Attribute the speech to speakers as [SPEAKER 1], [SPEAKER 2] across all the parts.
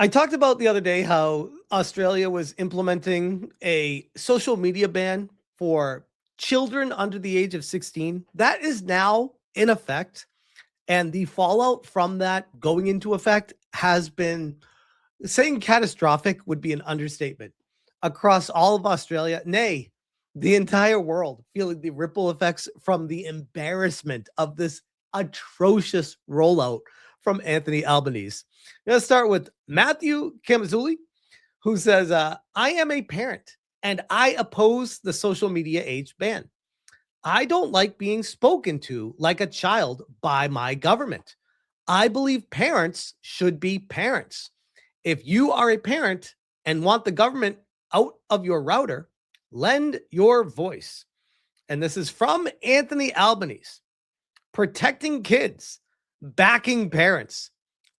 [SPEAKER 1] I talked about the other day how Australia was implementing a social media ban for children under the age of 16. That is now in effect. And the fallout from that going into effect has been saying catastrophic would be an understatement across all of Australia, nay, the entire world, feeling the ripple effects from the embarrassment of this atrocious rollout from Anthony Albanese. Let's start with Matthew Kamazuli, who says, I am a parent and I oppose the social media age ban. I don't like being spoken to like a child by my government. I believe parents should be parents. If you are a parent and want the government out of your router, lend your voice. And this is from Anthony Albanese. Protecting kids, backing parents.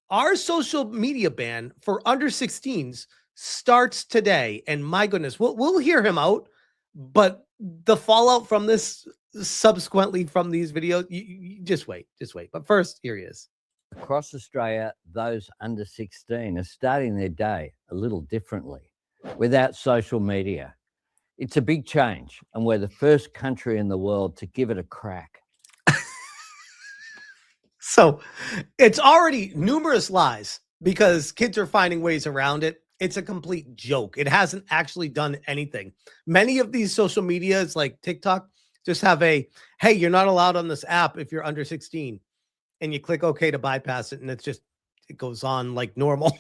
[SPEAKER 1] Our social media ban for under 16s starts today. And my goodness, we'll hear him out. But the fallout from this subsequently from these videos, you just wait. But first, here he is.
[SPEAKER 2] Across Australia, those under 16 are starting their day a little differently without social media. It's a big change, and we're the first country in the world to give it a crack.
[SPEAKER 1] So it's already numerous lies because kids are finding ways around it. It's a complete joke. It hasn't actually done anything. Many of these social medias like TikTok just have hey, you're not allowed on this app if you're under 16. And you click OK to bypass it. And it goes on like normal.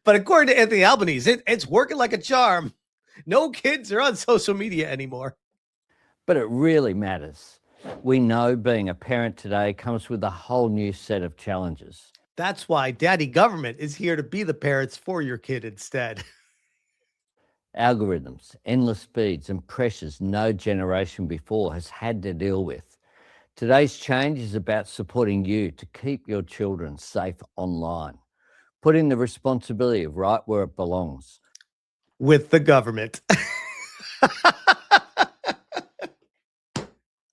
[SPEAKER 1] But according to Anthony Albanese, it's working like a charm. No kids are on social media anymore.
[SPEAKER 2] But it really matters. We know being a parent today comes with a whole new set of challenges.
[SPEAKER 1] That's why Daddy Government is here to be the parents for your kid instead.
[SPEAKER 2] Algorithms, endless speeds, and pressures no generation before has had to deal with. Today's change is about supporting you to keep your children safe online, putting the responsibility right where it belongs.
[SPEAKER 1] With the government.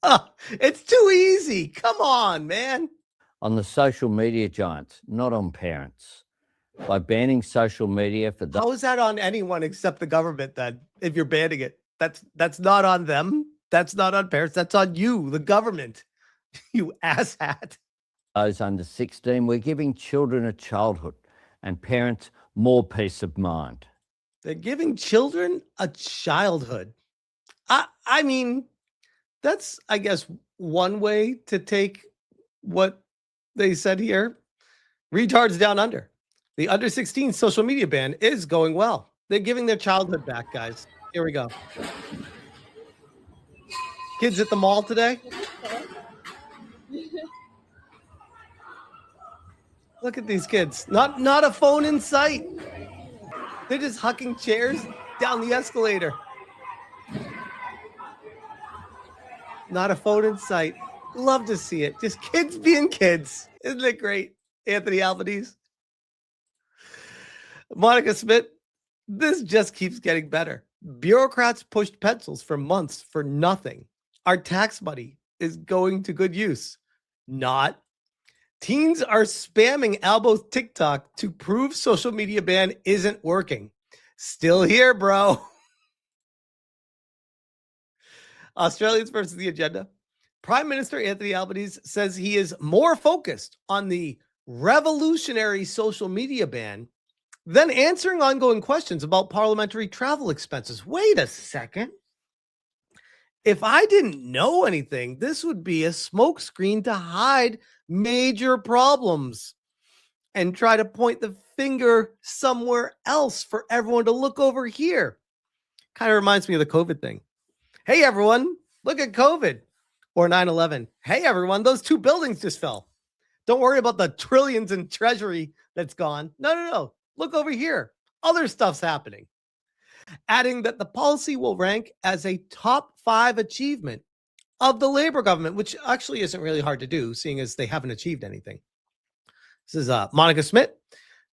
[SPEAKER 1] Oh, it's too easy. Come on, man.
[SPEAKER 2] On the social media giants, not on parents. By banning social media for
[SPEAKER 1] How is that on anyone except the government then? If you're banning it, that's not on them. That's not on parents. That's on you, the government. You asshat.
[SPEAKER 2] Those under 16, we're giving children a childhood and parents more peace of mind.
[SPEAKER 1] They're giving children a childhood. I mean, that's, I guess, one way to take what they said here. Retards down under. The under 16 social media ban is going well. They're giving their childhood back, guys. Here we go. Kids at the mall today. Look at these kids. Not a phone in sight. They're just hucking chairs down the escalator. Not a phone in sight. Love to see it. Just kids being kids. Isn't it great? Anthony Albanese. Monica Smith. This just keeps getting better. Bureaucrats pushed pencils for months for nothing. Our tax money is going to good use. Not. Teens are spamming Albo's TikTok to prove social media ban isn't working. Still here, bro. Australians versus the agenda. Prime Minister Anthony Albanese says he is more focused on the revolutionary social media ban than answering ongoing questions about parliamentary travel expenses. Wait a second. If I didn't know anything, this would be a smokescreen to hide major problems and try to point the finger somewhere else for everyone to look over here. Kind of reminds me of the COVID thing. Hey, everyone, look at COVID. Or 9/11. Hey, everyone, those two buildings just fell. Don't worry about the trillions in treasury that's gone. No. Look over here. Other stuff's happening. Adding that the policy will rank as a top 5 achievement of the Labour government, which actually isn't really hard to do, seeing as they haven't achieved anything. This is Monica Smith.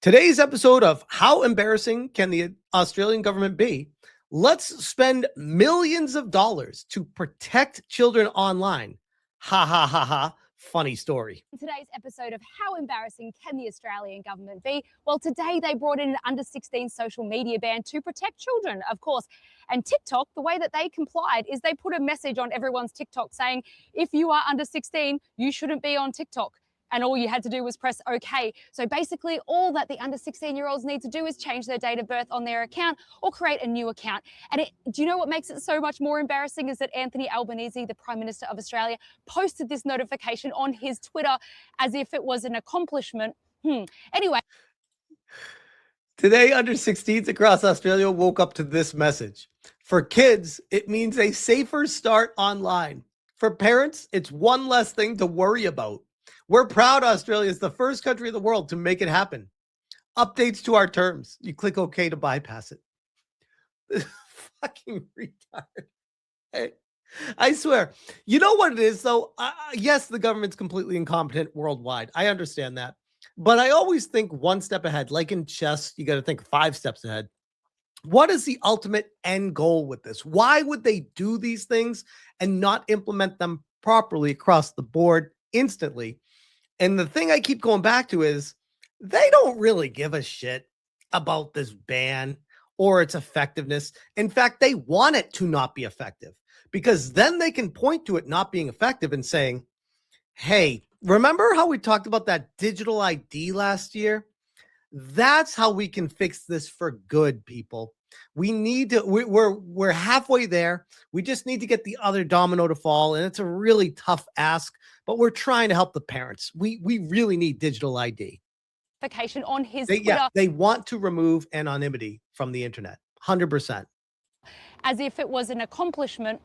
[SPEAKER 1] Today's episode of How Embarrassing Can the Australian Government Be? Let's spend millions of dollars to protect children online. Ha ha ha ha. funny story.
[SPEAKER 3] In today's episode of How Embarrassing Can the Australian Government Be? Well, today they brought in an under 16 social media ban to protect children, of course. And TikTok, the way that they complied is they put a message on everyone's TikTok saying, if you are under 16, you shouldn't be on TikTok. And all you had to do was press OK. So basically, all that the under 16-year-olds need to do is change their date of birth on their account or create a new account. And do you know what makes it so much more embarrassing is that Anthony Albanese, the Prime Minister of Australia, posted this notification on his Twitter as if it was an accomplishment. Anyway.
[SPEAKER 1] Today, under 16s across Australia woke up to this message. For kids, it means a safer start online. For parents, it's one less thing to worry about. We're proud Australia is the first country in the world to make it happen. Updates to our terms. You click OK to bypass it. Fucking retard. Hey, I swear. You know what it is, though? Yes, the government's completely incompetent worldwide. I understand that. But I always think one step ahead. Like in chess, you got to think 5 steps ahead. What is the ultimate end goal with this? Why would they do these things and not implement them properly across the board instantly? And the thing I keep going back to is they don't really give a shit about this ban or its effectiveness. In fact, they want it to not be effective because then they can point to it not being effective and saying, hey, remember how we talked about that digital ID last year? That's how we can fix this for good, people. We need to, we're halfway there. We just need to get the other domino to fall. And it's a really tough ask, but we're trying to help the parents. We really need digital ID.
[SPEAKER 3] On his Twitter.
[SPEAKER 1] Yeah, they want to remove anonymity from the internet. 100%.
[SPEAKER 3] As if it was an accomplishment.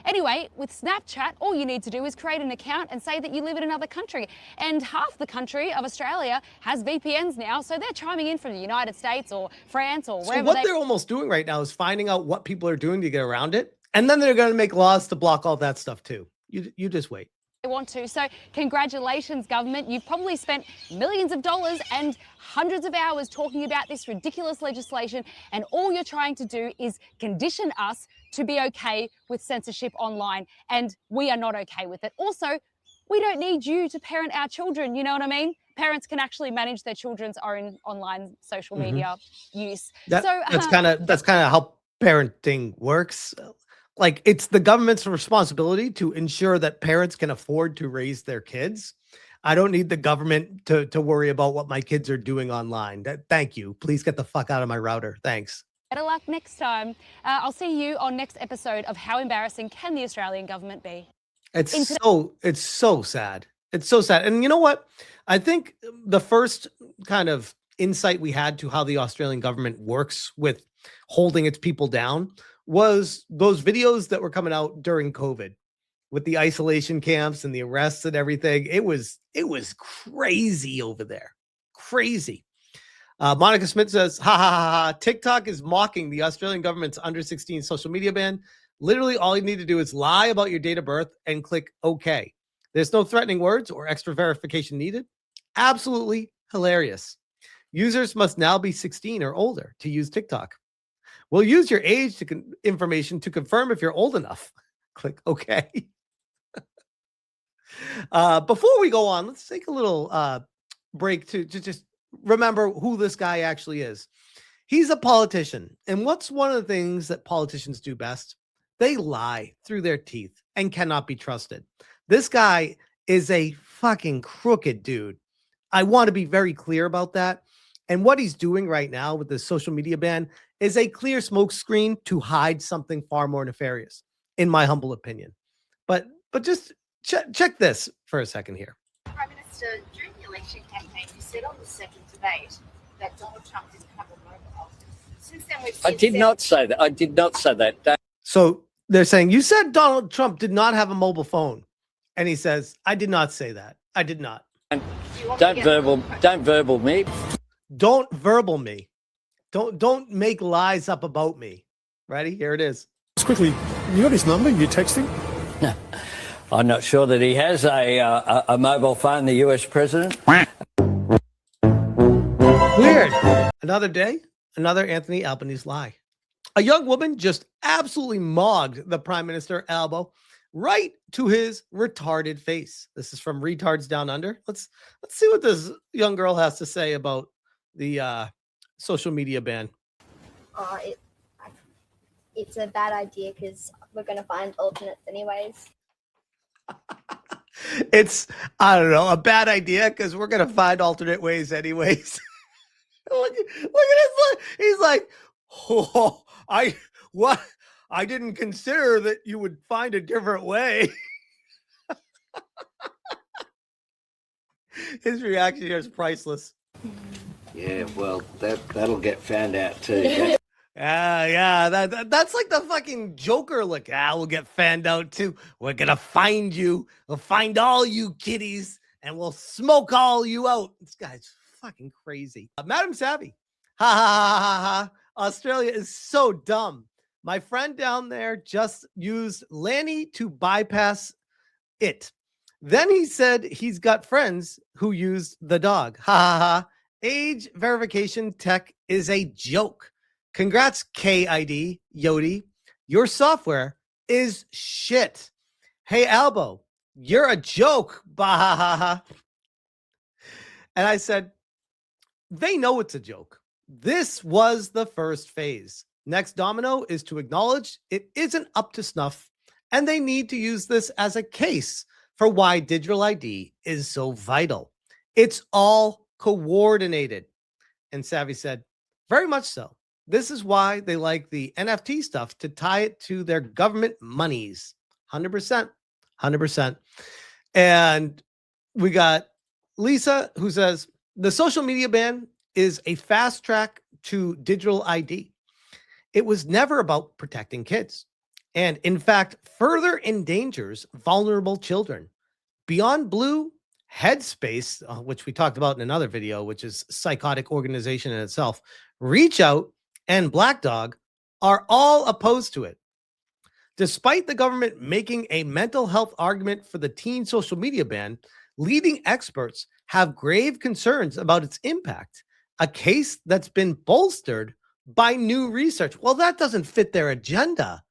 [SPEAKER 3] Anyway, with Snapchat, all you need to do is create an account and say that you live in another country. And half the country of Australia has VPNs now, so they're chiming in from the United States or France or wherever.
[SPEAKER 1] So what they're almost doing right now is finding out what people are doing to get around it, and then they're going to make laws to block all that stuff too. You just wait.
[SPEAKER 3] They want to. So congratulations, government. You've probably spent millions of dollars and hundreds of hours talking about this ridiculous legislation, and all you're trying to do is condition us to be okay with censorship online, and we are not okay with it. Also, we don't need you to parent our children, you know what I mean? Parents can actually manage their children's own online social media use.
[SPEAKER 1] That's kind of how parenting works. Like, it's the government's responsibility to ensure that parents can afford to raise their kids. I don't need the government to worry about what my kids are doing online. Thank you. Please get the fuck out of my router. Thanks.
[SPEAKER 3] Better luck next time. I'll see you on next episode of How Embarrassing Can the Australian Government Be?
[SPEAKER 1] It's so sad. It's so sad. And you know what? I think the first kind of insight we had to how the Australian government works with holding its people down was those videos that were coming out during COVID with the isolation camps and the arrests and everything. It was crazy over there. Crazy. Monica Smith says, ha, ha, ha, ha, TikTok is mocking the Australian government's under 16 social media ban. Literally, all you need to do is lie about your date of birth and click OK. There's no threatening words or extra verification needed. Absolutely hilarious. Users must now be 16 or older to use TikTok. We'll use your age information to confirm if you're old enough. Click OK. Before we go on, let's take a little break to just remember who this guy actually is. He's a politician. And what's one of the things that politicians do best? They lie through their teeth and cannot be trusted. This guy is a fucking crooked dude. I want to be very clear about that. And what he's doing right now with this social media ban is a clear smokescreen to hide something far more nefarious, in my humble opinion. But just check this for a second here.
[SPEAKER 4] Prime Minister, during the election campaign, you said on the second debate that Donald Trump didn't have a mobile. Since then, we've seen
[SPEAKER 2] I did not say that. I did not say that.
[SPEAKER 1] So they're saying, you said Donald Trump did not have a mobile phone. And he says, I did not say that. I did not.
[SPEAKER 2] Don't verbal me.
[SPEAKER 1] Don't verbal me. Don't make lies up about me. Ready? Here it is.
[SPEAKER 5] Just quickly, you got his number? You texting?
[SPEAKER 2] I'm not sure that he has a mobile phone, the US president.
[SPEAKER 1] Weird. Another day, another Anthony Albanese lie. A young woman just absolutely mogged the Prime Minister Albo right to his retarded face. This is from Retards Down Under. Let's see what this young girl has to say about the social media ban.
[SPEAKER 6] It's a bad idea because we're going to find alternates anyways.
[SPEAKER 1] It's, I don't know, a bad idea because we're going to find alternate ways anyways. look at his look. He's like, oh, I didn't consider that you would find a different way. His reaction here is priceless.
[SPEAKER 2] Yeah, well, that'll get found out too.
[SPEAKER 1] Yeah, that's like the fucking Joker look. We'll get fanned out too. We're gonna find you. We'll find all you kiddies, and we'll smoke all you out. This guy's fucking crazy. Madam Savvy, ha ha ha ha ha. Australia is so dumb. My friend down there just used Lanny to bypass it. Then he said he's got friends who used the dog. Ha ha ha. Age verification tech is a joke. Congrats, KID, Yodi. Your software is shit. Hey, Albo, you're a joke. Bah. And I said, they know it's a joke. This was the first phase. Next domino is to acknowledge it isn't up to snuff, and they need to use this as a case for why digital ID is so vital. It's all coordinated. And Savvy said, very much so. This is why they like the NFT stuff, to tie it to their government monies. 100%. 100%. And we got Lisa, who says, the social media ban is a fast track to digital ID. It was never about protecting kids, and in fact, further endangers vulnerable children. Beyond Blue, Headspace, which we talked about in another video, which is a psychotic organization in itself, Reach Out, and Black Dog are all opposed to it. Despite the government making a mental health argument for the teen social media ban, leading experts have grave concerns about its impact, a case that's been bolstered by new research. Well, that doesn't fit their agenda.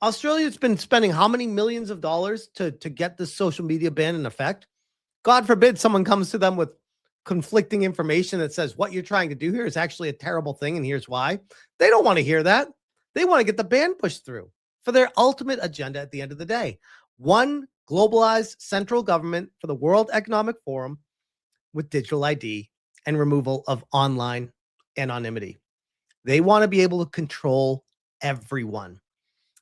[SPEAKER 1] Australia's been spending how many millions of dollars to get this social media ban in effect? God forbid someone comes to them with conflicting information that says what you're trying to do here is actually a terrible thing, and here's why. They don't want to hear that. They want to get the ban pushed through for their ultimate agenda at the end of the day. One globalized central government for the World Economic Forum with digital ID and removal of online anonymity. They want to be able to control everyone.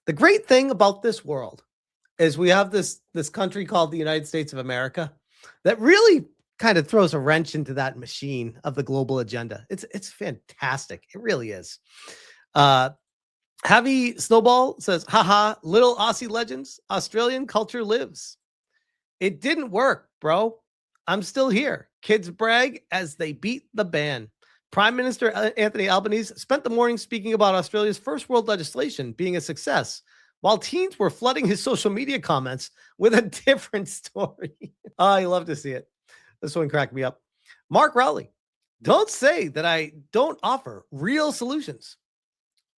[SPEAKER 1] The great thing about this world is we have this country called the United States of America that really kind of throws a wrench into that machine of the global agenda. It's fantastic. It really is. Javi Snowball says, haha, little Aussie legends, Australian culture lives. It didn't work, bro. I'm still here. Kids brag as they beat the ban. Prime Minister Anthony Albanese spent the morning speaking about Australia's first world legislation being a success, while teens were flooding his social media comments with a different story. I love to see it. This one cracked me up. Mark Rowley, don't say that I don't offer real solutions.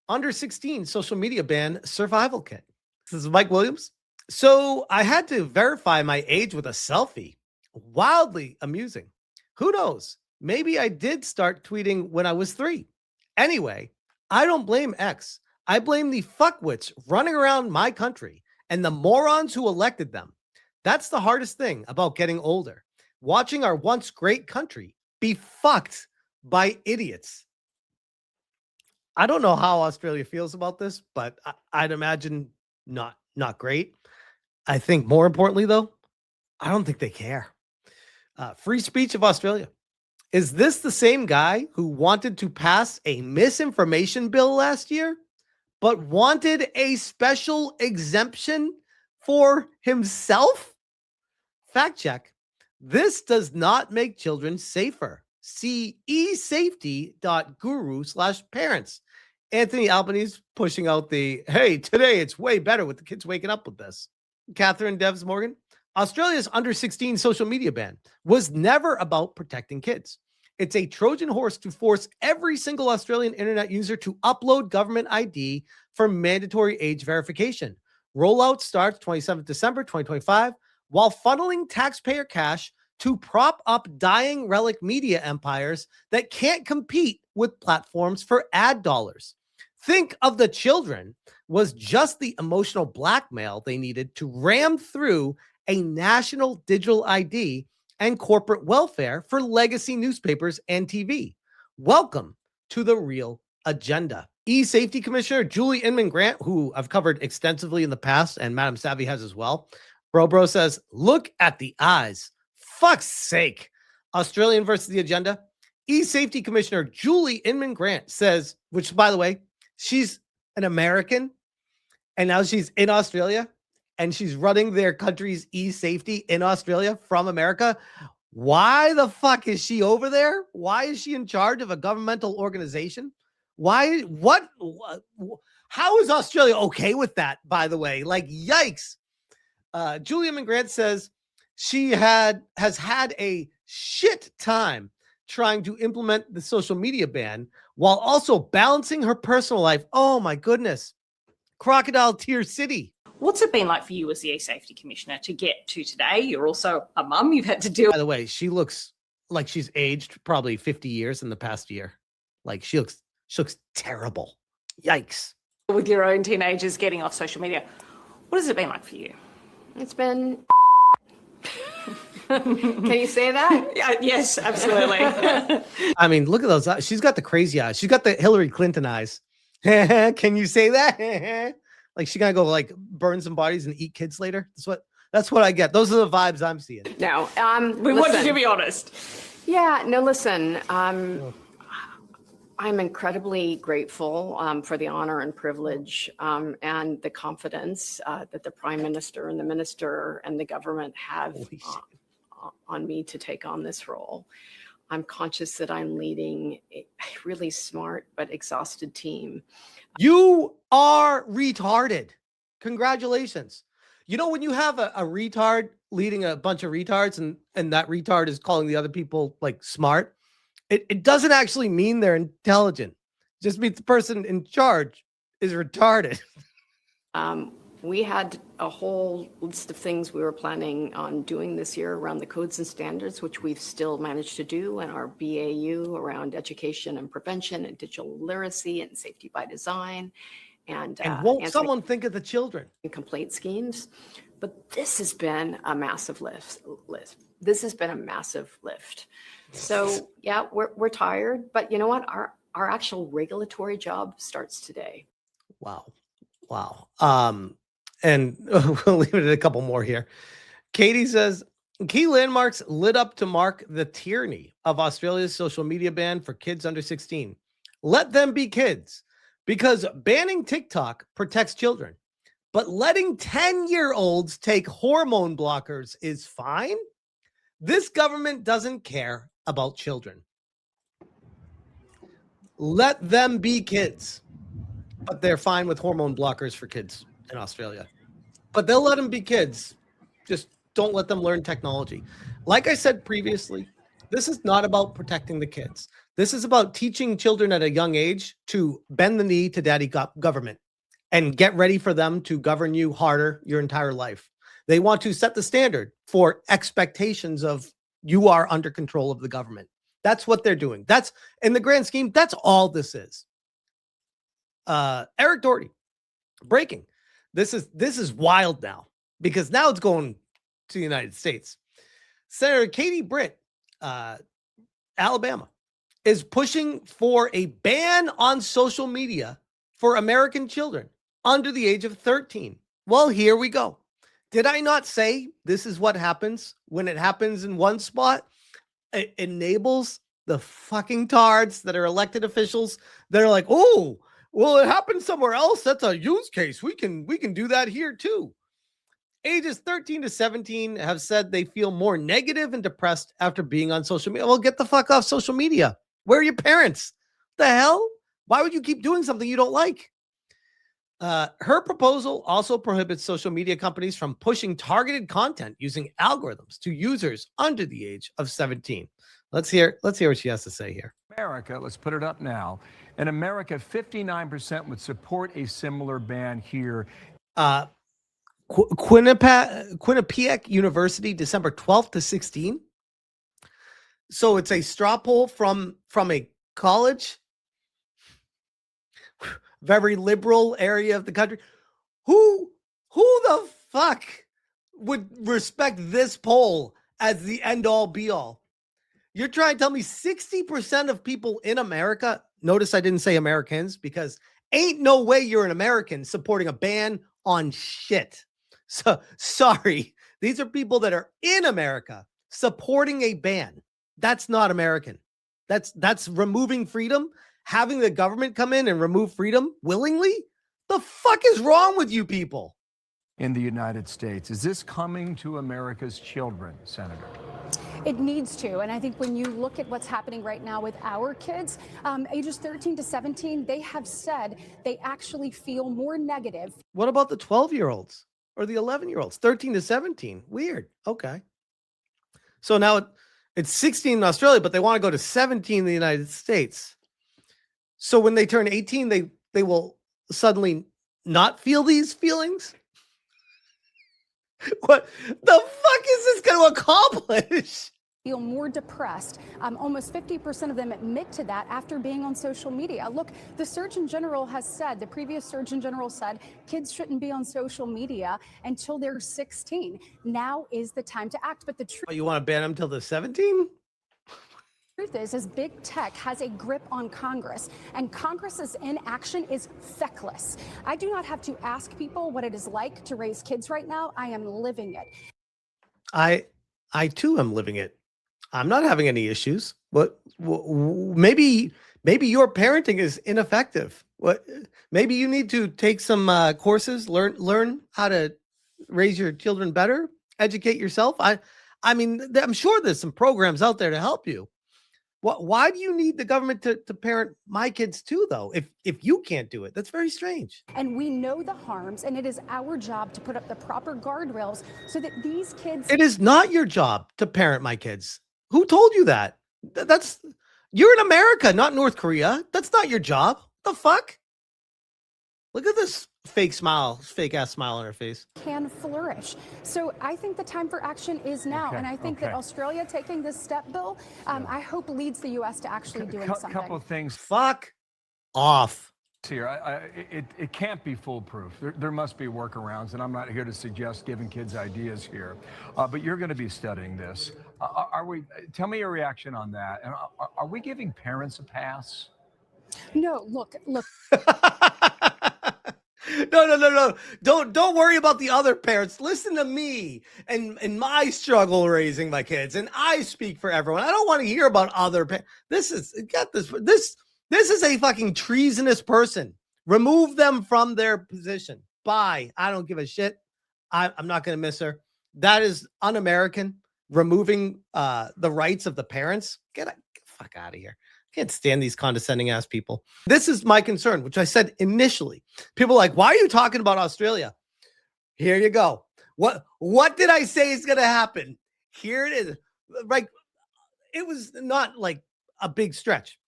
[SPEAKER 1] Under 16 social media ban survival kit. This is Mike Williams. So I had to verify my age with a selfie. Wildly amusing. Who knows? Maybe I did start tweeting when I was 3. Anyway, I don't blame X. I blame the fuckwits running around my country and the morons who elected them. That's the hardest thing about getting older. Watching our once great country be fucked by idiots. I don't know how Australia feels about this, but I'd imagine not great. I think more importantly, though, I don't think they care. Free speech of Australia. Is this the same guy who wanted to pass a misinformation bill last year, but wanted a special exemption for himself? Fact check. This does not make children safer. See esafety.guru/parents. Anthony Albanese pushing out the, hey, today it's way better with the kids waking up with this. Catherine Devs Morgan. Australia's under 16 social media ban was never about protecting kids. It's a Trojan horse to force every single Australian internet user to upload government ID for mandatory age verification. Rollout starts 27th December 2025 while funneling taxpayer cash to prop up dying relic media empires that can't compete with platforms for ad dollars. Think of the children was just the emotional blackmail they needed to ram through a national digital ID and corporate welfare for legacy newspapers and TV. Welcome to the real agenda. E-Safety Commissioner Julie Inman Grant, who I've covered extensively in the past, and Madam Savvy has as well. Bro says, look at the eyes. Fuck's sake. Australian versus the agenda. E-Safety Commissioner Julie Inman Grant says, which, by the way, she's an American, and now she's in Australia, and she's running their country's e-safety in Australia from America. Why the fuck is she over there? Why is she in charge of a governmental organization? Why? What? How is Australia okay with that, by the way? Like, yikes. Julia McGrant says she has had a shit time trying to implement the social media ban while also balancing her personal life. Oh, my goodness. Crocodile Tear City.
[SPEAKER 7] What's it been like for you as the E-Safety Commissioner to get to today? You're also a mum. You've had to deal.
[SPEAKER 1] By the way, she looks like she's aged probably 50 years in the past year. Like she looks terrible. Yikes.
[SPEAKER 7] With your own teenagers getting off social media. What has it been like for you?
[SPEAKER 8] It's been. Can you say that?
[SPEAKER 7] Yeah, yes, absolutely.
[SPEAKER 1] I mean, look at those eyes. She's got the crazy eyes. She's got the Hillary Clinton eyes. Can you say that? Like she gonna go like burn some bodies and eat kids later. That's what I get. Those are the vibes I'm seeing.
[SPEAKER 8] No.
[SPEAKER 7] We wanted to be honest.
[SPEAKER 8] Yeah. No. Listen. I'm incredibly grateful for the honor and privilege and the confidence that the Prime Minister and the Minister and the government have on me to take on this role. I'm conscious that I'm leading a really smart but exhausted team.
[SPEAKER 1] You are retarded. Congratulations. You know, when you have a retard leading a bunch of retards and that retard is calling the other people like smart, it doesn't actually mean they're intelligent. It just means the person in charge is retarded.
[SPEAKER 8] We had a whole list of things we were planning on doing this year around the codes and standards, which we've still managed to do, and our BAU around education and prevention and digital literacy and safety by design. And
[SPEAKER 1] won't someone think of the children?
[SPEAKER 8] Complaint schemes. But this has been a massive lift. This has been a massive lift. So yeah, we're tired, but you know what? Our actual regulatory job starts today.
[SPEAKER 1] Wow. And we'll leave it at a couple more here. Katie says, key landmarks lit up to mark the tyranny of Australia's social media ban for kids under 16. Let them be kids, because banning TikTok protects children, but letting 10-year-olds take hormone blockers is fine. This government doesn't care about children. Let them be kids, but they're fine with hormone blockers for kids in Australia. But they'll let them be kids. Just don't let them learn technology. Like I said previously, this is not about protecting the kids. This is about teaching children at a young age to bend the knee to daddy government and get ready for them to govern you harder your entire life. They want to set the standard for expectations of you are under control of the government. That's what they're doing. That's, in the grand scheme, that's all this is. Eric Doherty, breaking. This is wild now, because now it's going to the United States. Senator Katie Britt, Alabama, is pushing for a ban on social media for American children under the age of 13. Well, here we go. Did I not say this is what happens when it happens in one spot? It enables the fucking tards that are elected officials that are like, oh, well, it happened somewhere else. That's a use case. We can do that here too. Ages 13 to 17 have said they feel more negative and depressed after being on social media. Well, get the fuck off social media. Where are your parents? The hell? Why would you keep doing something you don't like? Her proposal also prohibits social media companies from pushing targeted content using algorithms to users under the age of 17. Let's hear what she has to say here.
[SPEAKER 9] America, let's put it up now. In America, 59% would support a similar ban here.
[SPEAKER 1] Quinnipiac University, December 12th to 16. So it's a straw poll from a college, very liberal area of the country. Who the fuck would respect this poll as the end all be all? You're trying to tell me 60% of people in America, notice I didn't say Americans, because ain't no way you're an American supporting a ban on shit. So sorry, these are people that are in America supporting a ban. That's not American. That's removing freedom, having the government come in and remove freedom willingly. The fuck is wrong with you people?
[SPEAKER 9] In the United States, is this coming to America's children, Senator?
[SPEAKER 10] It needs to. And I think when you look at what's happening right now with our kids, ages 13 to 17, they have said they actually feel more negative.
[SPEAKER 1] What about the 12-year-olds or the 11-year-olds? 13 to 17. Weird. Okay. So now it's 16 in Australia, but they want to go to 17 in the United States. So when they turn 18, they will suddenly not feel these feelings? What the fuck is this going to accomplish?
[SPEAKER 10] Feel more depressed. Almost 50% of them admit to that after being on social media. Look, the Surgeon General has said, the previous Surgeon General said, kids shouldn't be on social media until they're 16. Now is the time to act. But the truth
[SPEAKER 1] You want to ban them till they're 17?
[SPEAKER 10] is big tech has a grip on Congress, and Congress's inaction is feckless. I do not have to ask people what it is like to raise kids right now. I am living it.
[SPEAKER 1] I too am living it. I'm not having any issues. But maybe your parenting is ineffective. Maybe you need to take some courses, learn how to raise your children better, educate yourself. I mean, I'm sure there's some programs out there to help you. Why do you need the government to parent my kids too, though? If you can't do it, that's very strange.
[SPEAKER 10] And we know the harms, and it is our job to put up the proper guardrails so that these kids.
[SPEAKER 1] It is not your job to parent my kids. Who told you that? You're in America, not North Korea. That's not your job. The fuck? Look at this fake ass smile on her face.
[SPEAKER 10] Can flourish. So I think the time for action is now. And I think that Australia taking this step, Bill, I hope leads the U.S. to actually doing something.
[SPEAKER 9] Couple of things.
[SPEAKER 1] Fuck off.
[SPEAKER 9] Here, it can't be foolproof. There must be workarounds, and I'm not here to suggest giving kids ideas here. But you're going to be studying this. Tell me your reaction on that. And are we giving parents a pass?
[SPEAKER 10] No, look.
[SPEAKER 1] No. Don't worry about the other parents. Listen to me and my struggle raising my kids. And I speak for everyone. I don't want to hear about other parents. This is a fucking treasonous person. Remove them from their position. Bye. I don't give a shit. I'm not going to miss her. That is un-American. Removing the rights of the parents. Get the fuck out of here. Can't stand these condescending ass people. This is my concern, which I said initially. People are like, why are you talking about Australia? Here you go. What did I say is going to happen? Here it is. Like, it was not like a big stretch.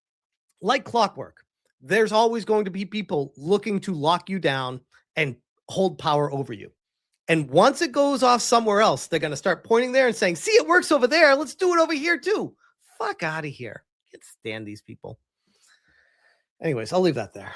[SPEAKER 1] Like clockwork, there's always going to be people looking to lock you down and hold power over you. And once it goes off somewhere else, they're going to start pointing there and saying, see, it works over there. Let's do it over here too. Fuck out of here. Can't stand these people. Anyways, I'll leave that there.